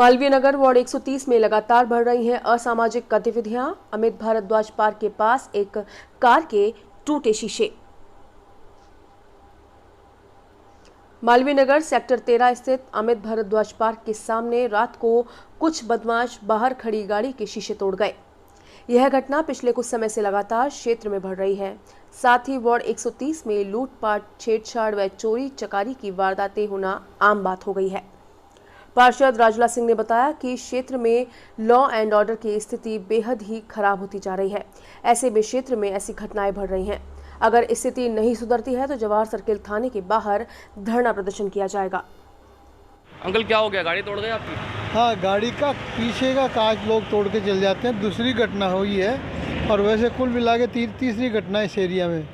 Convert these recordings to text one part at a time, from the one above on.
Malviya Nagar ward 130 में लगातार बढ़ रही हैं असामाजिक गतिविधियां। अमित भारद्वाज पार्क के पास एक कार के टूटे शीशे। मालवीय नगर सेक्टर 13 स्थित अमित भारद्वाज पार्क के सामने रात को कुछ बदमाश बाहर खड़ी गाड़ी के शीशे तोड़ गए। यह घटना पिछले कुछ समय से लगातार क्षेत्र में बढ़ रही है। साथ ही वार्ड 130 में लूटपाट, छेड़छाड़ व चोरी चकारी की वारदातें होना आम बात हो गई है। पार्षद राजूला सिंह ने बताया कि क्षेत्र में लॉ एंड ऑर्डर की स्थिति बेहद ही खराब होती जा रही है। ऐसे में क्षेत्र में ऐसी घटनाएं बढ़ रही हैं। अगर स्थिति नहीं सुधरती है तो जवाहर सर्किल थाने के बाहर धरना प्रदर्शन किया जाएगा। अंकल क्या हो गया, गाड़ी तोड़ गई आपकी? हाँ, गाड़ी का पीछे का कांच लोग तोड़ के चल जाते हैं। दूसरी घटना हुई है और वैसे कुल मिला के तीसरी घटना इस एरिया में।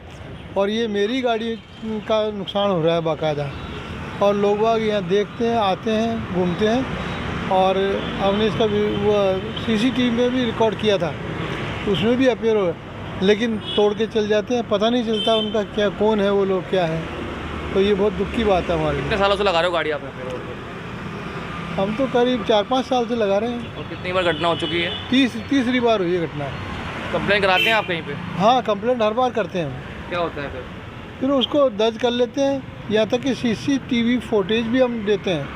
और ये मेरी गाड़ी का नुकसान हो रहा है बाकायदा। और लोग बाग यहाँ देखते हैं, आते हैं, घूमते हैं। और हमने इसका वो CCTV में भी रिकॉर्ड किया था, उसमें भी अपेयर हो, लेकिन तोड़ के चल जाते हैं। पता नहीं चलता उनका क्या, कौन है वो लोग, क्या है। तो ये बहुत दुख की बात है हमारे। कितने सालों से लगा रहे हो गाड़ी आप? हम तो करीब 4-5 साल से लगा रहे हैं। और कितनी बार घटना हो चुकी है? तीसरी बार हुई है घटना। कंप्लेन कराते हैं आप कहीं पे? हाँ, कंप्लेंट हर बार करते हैं हम। क्या होता है फिर उसको दर्ज कर लेते हैं। यहाँ तक कि CCTV फुटेज भी हम देते हैं।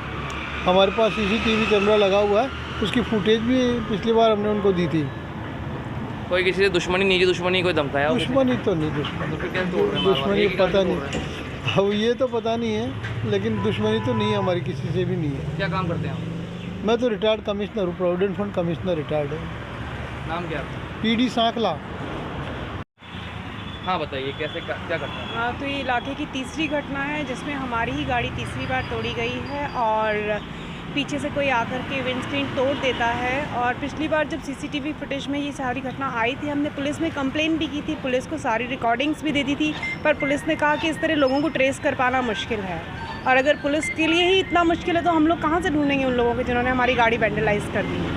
हमारे पास CCTV कैमरा लगा हुआ है, उसकी फुटेज भी पिछली बार हमने उनको दी थी। कोई किसी से दुश्मनी, निजी दुश्मनी कोई धमकाया? दुश्मनी तो नहीं, दुश्मनी पता नहीं, अब ये तो पता नहीं है, लेकिन दुश्मनी तो नहीं है हमारी, किसी से भी नहीं है। क्या काम करते हैं आप? मैं तो रिटायर्ड कमिश्नर हूँ, प्रोविडेंट फंड कमिश्नर रिटायर्ड है। नाम क्या है? PD सांकला। हाँ बताइए, कैसे क्या करता है? हाँ, तो ये इलाके की तीसरी घटना है जिसमें हमारी ही गाड़ी तीसरी बार तोड़ी गई है और पीछे से कोई आकर के विंडस्क्रीन तोड़ देता है। और पिछली बार जब CCTV फुटेज में ये सारी घटना आई थी, हमने पुलिस में कंप्लेन भी की थी, पुलिस को सारी रिकॉर्डिंग्स भी दे दी थी, पर पुलिस ने कहा कि इस तरह लोगों को ट्रेस कर पाना मुश्किल है। और अगर पुलिस के लिए ही इतना मुश्किल है तो हम लोग कहाँ से ढूंढेंगे उन लोगों को जिन्होंने हमारी गाड़ी वेंडलाइज कर दी।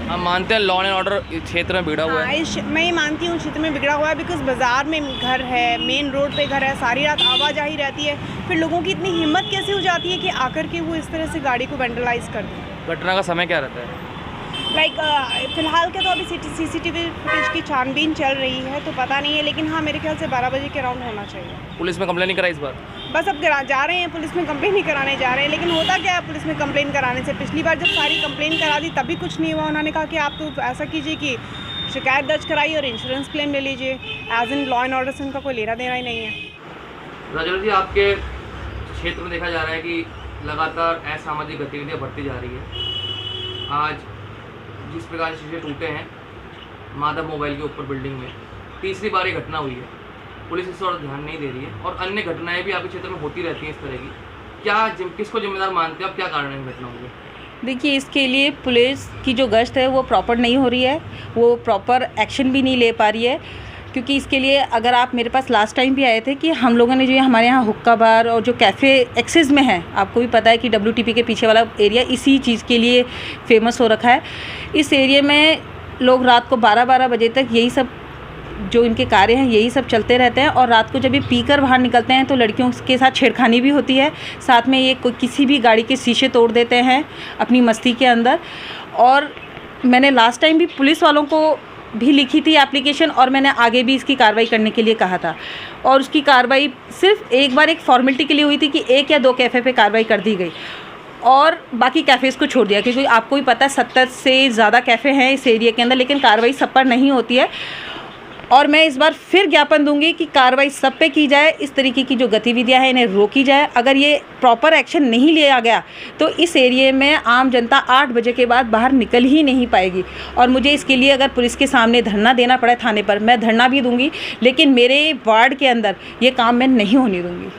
हम मानते हैं लॉ एंड ऑर्डर क्षेत्र में बिगड़ा हुआ है। मैं ये मानती हूँ क्षेत्र में बिगड़ा हुआ है, बिकॉज बाज़ार में घर है, मेन रोड पे घर है, सारी रात आवाजाही रहती है। फिर लोगों की इतनी हिम्मत कैसे हो जाती है कि आकर के वो इस तरह से गाड़ी को वेंडलाइज कर दें। घटना का समय क्या रहता है? फिलहाल के तो अभी CCTV फुटेज की छानबीन चल रही है, तो पता नहीं है, लेकिन हाँ मेरे ख्याल से 12 बजे के अराउंड होना चाहिए। पुलिस में कंप्लेन नहीं करा इस बार? बस अब जा रहे हैं, पुलिस में कंप्लेन ही कराने जा रहे हैं। लेकिन होता क्या है पुलिस में कंप्लेन कराने से, पिछली बार जब सारी कंप्लेन करा दी तभी कुछ नहीं हुआ। उन्होंने कहा कि आप तो ऐसा कीजिए कि शिकायत दर्ज कराइए और इंश्योरेंस क्लेम ले लीजिए। As in law and order से उनका कोई लेना देना ही नहीं है। राजूला जी, आपके क्षेत्र में देखा जा रहा है कि लगातार असामाजिक गतिविधियाँ बढ़ती जा रही है। आज जिस प्रकार से शीशे टूटे हैं माधव मोबाइल के ऊपर बिल्डिंग में, तीसरी बार ये घटना हुई है। पुलिस इस और ध्यान नहीं दे रही है और अन्य घटनाएं भी आपके क्षेत्र में होती रहती हैं इस तरह की। क्या किसको जिम्मेदार मानते हैं, अब क्या कारण है इन घटनाओं के? देखिए, इसके लिए पुलिस की जो गश्त है वो प्रॉपर नहीं हो रही है, वो प्रॉपर एक्शन भी नहीं ले पा रही है। क्योंकि इसके लिए अगर आप मेरे पास लास्ट टाइम भी आए थे कि हम लोगों ने जो हमारे यहाँ हुक्का बार और जो कैफ़े एक्सेस में है, आपको भी पता है कि WTP के पीछे वाला एरिया इसी चीज़ के लिए फेमस हो रखा है। इस एरिया में लोग रात को 12-12 बजे तक यही सब जो इनके कार्य हैं यही सब चलते रहते हैं। और रात को जब ये पीकर बाहर निकलते हैं तो लड़कियों के साथ छेड़खानी भी होती है। साथ में ये किसी भी गाड़ी के शीशे तोड़ देते हैं अपनी मस्ती के अंदर। और मैंने लास्ट टाइम भी पुलिस वालों को भी लिखी थी एप्लीकेशन और मैंने आगे भी इसकी कार्रवाई करने के लिए कहा था। और उसकी कार्रवाई सिर्फ एक बार एक फॉर्मेलिटी के लिए हुई थी कि 1 या 2 कैफ़े पे कार्रवाई कर दी गई और बाकी कैफ़ेज़ को छोड़ दिया, क्योंकि आपको भी पता है 70 से ज़्यादा कैफ़े हैं इस एरिया के अंदर, लेकिन कार्रवाई सब पर नहीं होती है। और मैं इस बार फिर ज्ञापन दूंगी कि कार्रवाई सब पे की जाए, इस तरीके की जो गतिविधियां हैं इन्हें रोकी जाए। अगर ये प्रॉपर एक्शन नहीं लिया गया तो इस एरिया में आम जनता 8 बजे के बाद बाहर निकल ही नहीं पाएगी। और मुझे इसके लिए अगर पुलिस के सामने धरना देना पड़े थाने पर, मैं धरना भी दूंगी, लेकिन मेरे वार्ड के अंदर ये काम मैं नहीं होने दूंगी।